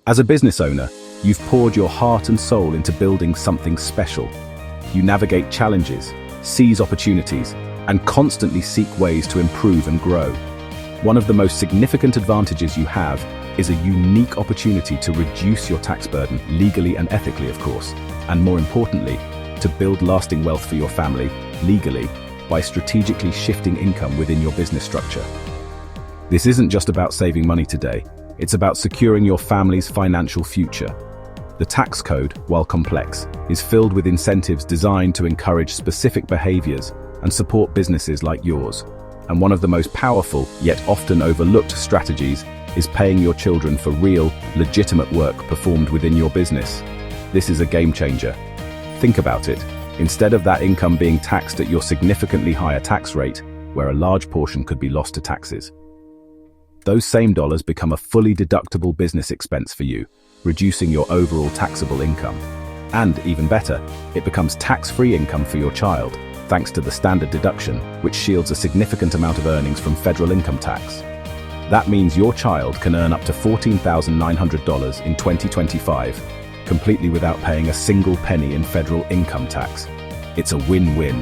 As a business owner, you've poured your heart and soul into building something special. You navigate challenges, seize opportunities, and constantly seek ways to improve and grow. One of the most significant advantages you have is a unique opportunity to reduce your tax burden, legally and ethically, of course, and more importantly, to build lasting wealth for your family, legally, by strategically shifting income within your business structure. This isn't just about saving money today, it's about securing your family's financial future. The tax code, while complex, is filled with incentives designed to encourage specific behaviors and support businesses like yours. And one of the most powerful, yet often overlooked strategies is paying your children for real, legitimate work performed within your business. This is a game changer. Think about it. Instead of that income being taxed at your significantly higher tax rate, where a large portion could be lost to taxes, those same dollars become a fully deductible business expense for you, reducing your overall taxable income. And even better, it becomes tax-free income for your child, thanks to the standard deduction, which shields a significant amount of earnings from federal income tax. That means your child can earn up to $14,900 in 2025, completely without paying a single penny in federal income tax. It's a win-win.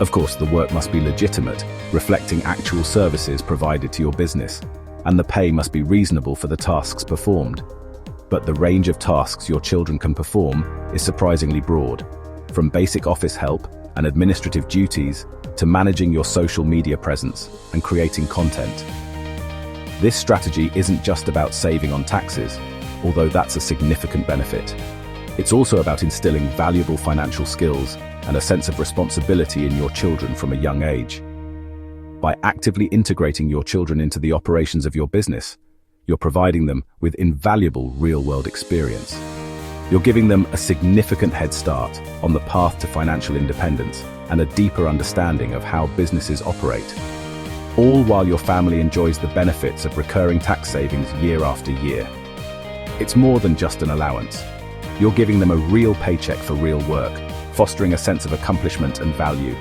Of course, the work must be legitimate, reflecting actual services provided to your business, and the pay must be reasonable for the tasks performed. But the range of tasks your children can perform is surprisingly broad, from basic office help and administrative duties to managing your social media presence and creating content. This strategy isn't just about saving on taxes, although that's a significant benefit. It's also about instilling valuable financial skills and a sense of responsibility in your children from a young age. By actively integrating your children into the operations of your business, you're providing them with invaluable real-world experience. You're giving them a significant head start on the path to financial independence and a deeper understanding of how businesses operate, all while your family enjoys the benefits of recurring tax savings year after year. It's more than just an allowance. You're giving them a real paycheck for real work, fostering a sense of accomplishment and value.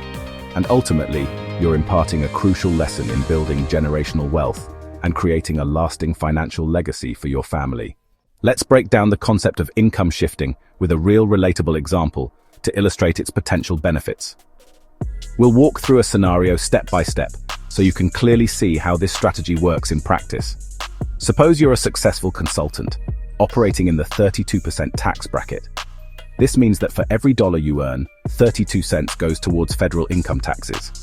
And ultimately, you're imparting a crucial lesson in building generational wealth and creating a lasting financial legacy for your family. Let's break down the concept of income shifting with a real relatable example to illustrate its potential benefits. We'll walk through a scenario step by step so you can clearly see how this strategy works in practice. Suppose you're a successful consultant, operating in the 32% tax bracket. This means that for every dollar you earn, 32 cents goes towards federal income taxes.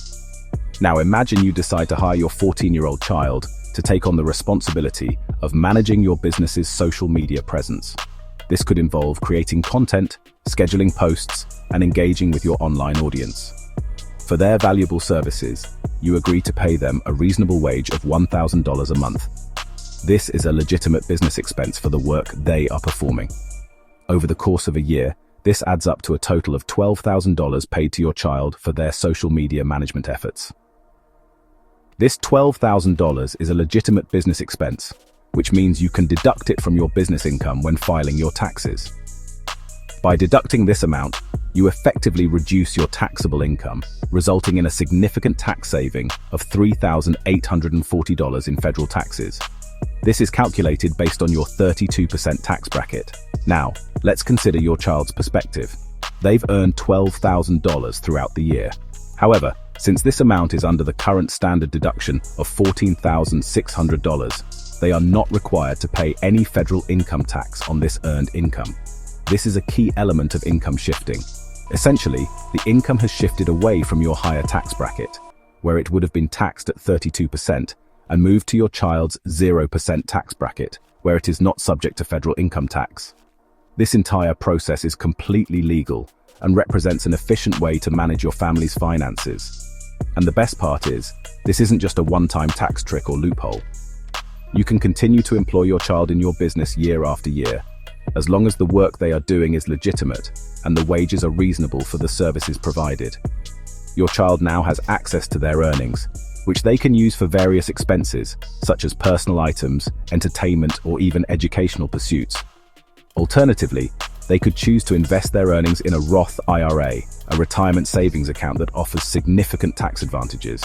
Now imagine you decide to hire your 14-year-old child to take on the responsibility of managing your business's social media presence. This could involve creating content, scheduling posts, and engaging with your online audience. For their valuable services, you agree to pay them a reasonable wage of $1,000 a month. This is a legitimate business expense for the work they are performing. Over the course of a year, this adds up to a total of $12,000 paid to your child for their social media management efforts. This $12,000 is a legitimate business expense, which means you can deduct it from your business income when filing your taxes. By deducting this amount, you effectively reduce your taxable income, resulting in a significant tax saving of $3,840 in federal taxes. This is calculated based on your 32% tax bracket. Now, let's consider your child's perspective. They've earned $12,000 throughout the year. However, since this amount is under the current standard deduction of $14,600, they are not required to pay any federal income tax on this earned income. This is a key element of income shifting. Essentially, the income has shifted away from your higher tax bracket, where it would have been taxed at 32%, and moved to your child's 0% tax bracket, where it is not subject to federal income tax. This entire process is completely legal and represents an efficient way to manage your family's finances. And the best part is, this isn't just a one-time tax trick or loophole. You can continue to employ your child in your business year after year, as long as the work they are doing is legitimate and the wages are reasonable for the services provided. Your child now has access to their earnings, which they can use for various expenses, such as personal items, entertainment, or even educational pursuits. Alternatively, they could choose to invest their earnings in a Roth IRA, a retirement savings account that offers significant tax advantages.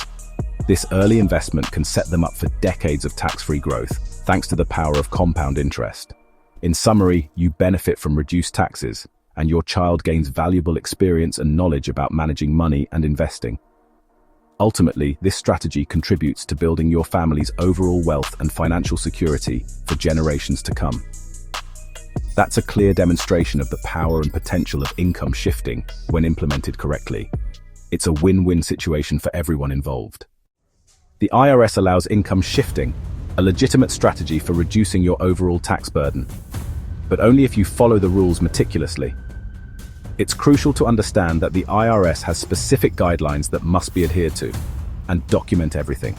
This early investment can set them up for decades of tax-free growth, thanks to the power of compound interest. In summary, you benefit from reduced taxes, and your child gains valuable experience and knowledge about managing money and investing. Ultimately, this strategy contributes to building your family's overall wealth and financial security for generations to come. That's a clear demonstration of the power and potential of income shifting when implemented correctly. It's a win-win situation for everyone involved. The IRS allows income shifting, a legitimate strategy for reducing your overall tax burden, but only if you follow the rules meticulously. It's crucial to understand that the IRS has specific guidelines that must be adhered to, and document everything.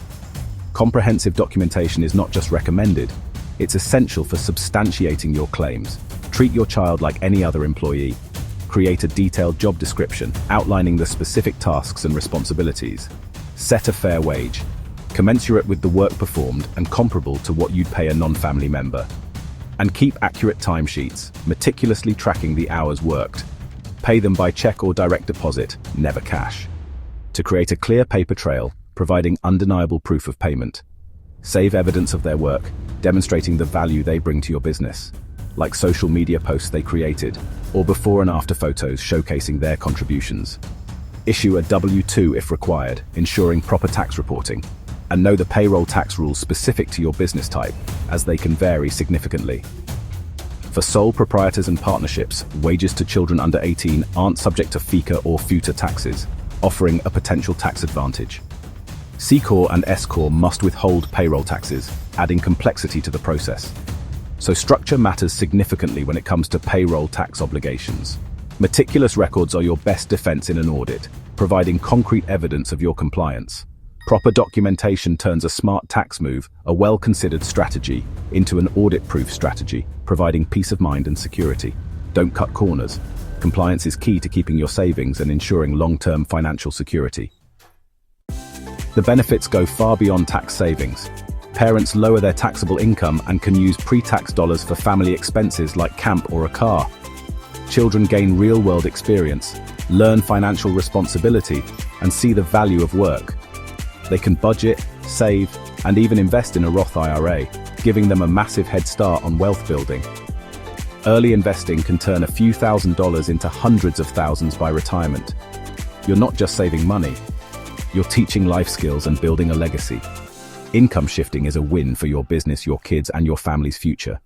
Comprehensive documentation is not just recommended, it's essential for substantiating your claims. Treat your child like any other employee. Create a detailed job description outlining the specific tasks and responsibilities. Set a fair wage, commensurate with the work performed and comparable to what you'd pay a non-family member. And keep accurate timesheets, meticulously tracking the hours worked. Pay them by check or direct deposit, never cash. To create a clear paper trail, providing undeniable proof of payment. Save evidence of their work, demonstrating the value they bring to your business, like social media posts they created, or before and after photos showcasing their contributions. Issue a W-2 if required, ensuring proper tax reporting. And know the payroll tax rules specific to your business type, as they can vary significantly. For sole proprietors and partnerships, wages to children under 18 aren't subject to FICA or FUTA taxes, offering a potential tax advantage. C Corp and S Corp must withhold payroll taxes, adding complexity to the process. So structure matters significantly when it comes to payroll tax obligations. Meticulous records are your best defense in an audit, providing concrete evidence of your compliance. Proper documentation turns a smart tax move, a well-considered strategy, into an audit-proof strategy, providing peace of mind and security. Don't cut corners. Compliance is key to keeping your savings and ensuring long-term financial security. The benefits go far beyond tax savings. Parents lower their taxable income and can use pre-tax dollars for family expenses like camp or a car. Children gain real-world experience, learn financial responsibility, and see the value of work. They can budget, save, and even invest in a Roth IRA, giving them a massive head start on wealth building. Early investing can turn a few $1,000s into hundreds of thousands by retirement. You're not just saving money, you're teaching life skills and building a legacy. Income shifting is a win for your business, your kids, and your family's future.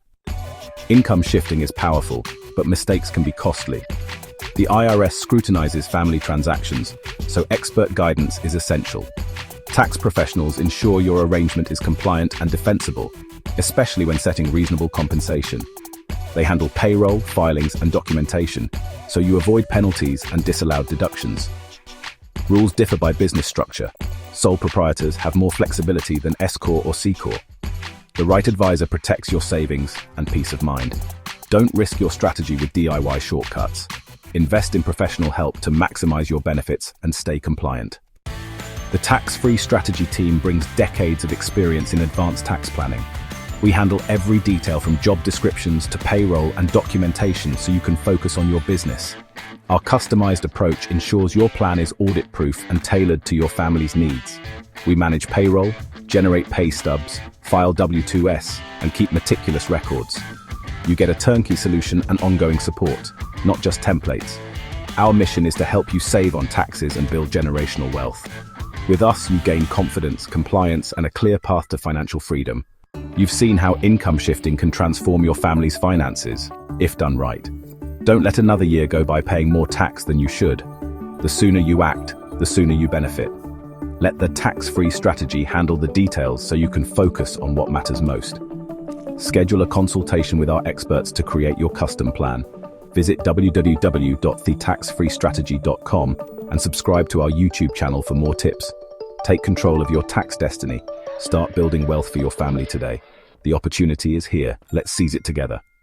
Income shifting is powerful, but mistakes can be costly. The IRS scrutinizes family transactions, so expert guidance is essential. Tax professionals ensure your arrangement is compliant and defensible, especially when setting reasonable compensation. They handle payroll, filings, and documentation, so you avoid penalties and disallowed deductions. Rules differ by business structure. Sole proprietors have more flexibility than S Corp or C Corp. The right advisor protects your savings and peace of mind. Don't risk your strategy with DIY shortcuts. Invest in professional help to maximize your benefits and stay compliant. The Tax-Free Strategy team brings decades of experience in advanced tax planning. We handle every detail from job descriptions to payroll and documentation so you can focus on your business. Our customized approach ensures your plan is audit-proof and tailored to your family's needs. We manage payroll, generate pay stubs, file W-2s, and keep meticulous records. You get a turnkey solution and ongoing support, not just templates. Our mission is to help you save on taxes and build generational wealth. With us, you gain confidence, compliance, and a clear path to financial freedom. You've seen how income shifting can transform your family's finances, if done right. Don't let another year go by paying more tax than you should. The sooner you act, the sooner you benefit. Let the tax-free strategy handle the details so you can focus on what matters most. Schedule a consultation with our experts to create your custom plan. Visit www.thetaxfreestrategy.com and subscribe to our YouTube channel for more tips. Take control of your tax destiny. Start building wealth for your family today. The opportunity is here. Let's seize it together.